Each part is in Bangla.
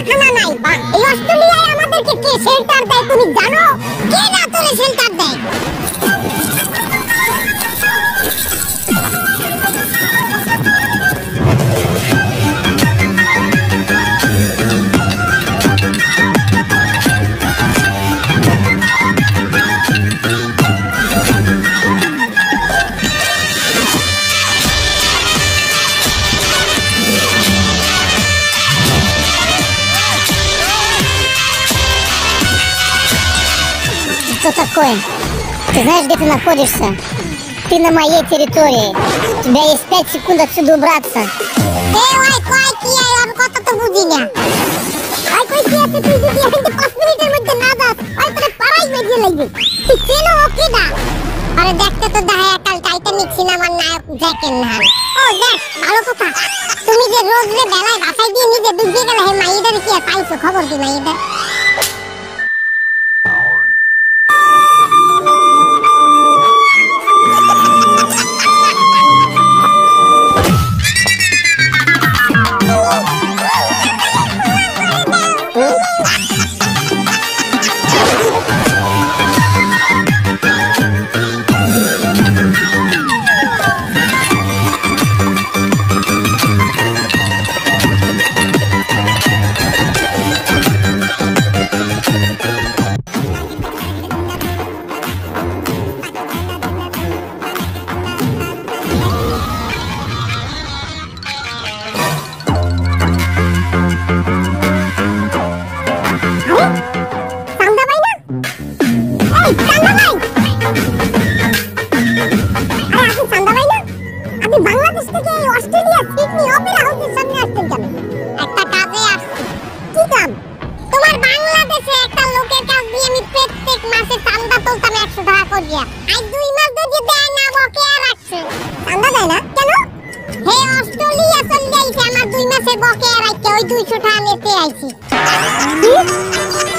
খানা নাই বা এই অস্ট্রেলিয়ায় আমাদেরকে কে শেল্টার দেয় তুমি জানো? কে না তোরে শেল্টার দেয়? Что такое? Ты знаешь, где ты находишься? Ты на моей территории. У тебя есть 5 секунд отсюда убраться. ওই কই কি আর কথা তো বুঝি না। ওই কই কি আছে তুই যদি এখান থেকে 5 মিনিটের মধ্যে না যাস, ওই তোরে পাড়াই বেজে লাগবে। তুই কেন ওকে না? আরে দেখতে তো দেখা কাল টাইটানিক সিনেমার নায়ক জ্যাকের না। ও দেখ ভালো কথা। তুমি যে রোজ রে বেলায় বাসায় দিয়ে নিজে ডুবে গেলে হে মাইদের কি আর পাইছো খবর দি মাইদের? বাংলাদেশ থেকে অস্ট্রেলিয়া সিডনি অপেরা হাউসের সামনে আসছেন কেন? একটা কাজে আসছি। কি কাম? তোমার বাংলাদেশে একটা লোকের কাছ দিয়ে আমি প্রত্যেক মাসে চাঁদা তুলতাম 100 টাকা করিয়া। আজ 2 মাস ধরে দেয় না বকেয়া রাখছে। চাঁদা দেয় না কেন? হে অস্ট্রেলিয়া চলে আইছে আমার 2 মাসের বকেয়া রাখতে ওই 200 টাকা নিতে আইছি।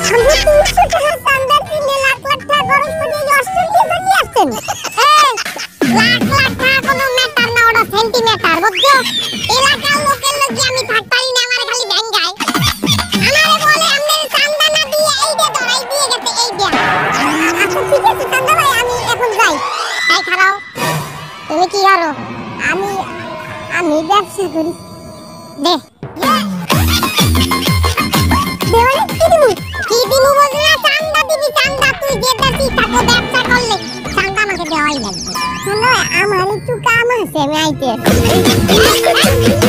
আমি 200 টাকা চাঁদা দিলে লাখ লাখ টাকা খরচ করে অস্ট্রেলিয়া চলে আসছেন। লাখ লাখ টাকা কোনো ম্যাটার না, ওটা সেন্টিমিটার বুঝছো? এলাকার লোকের লগে আমি থাকতারি না, আমারে খালি ভেঙ্গায়। আমারে বলে আমনে চাঁদা না দিয়ে এই দে ধরাই দিয়ে গেছে এই দে। আচ্ছা ঠিক আছে চাঁদা ভাই আমি এখন যাই। এই খারাও। তুমি কি করো? আমি ব্যবসা করি। দে। দেওয়ালে কি দিমু? কি দিমু বলছ না চাঁদা দিবি চাঁদা তুই যেটাছি থাকো ব্যবসা করলে চাঁদা আমাকে দেওয়াই লাগবে। আমার একটু কাম আছে আমি আইতে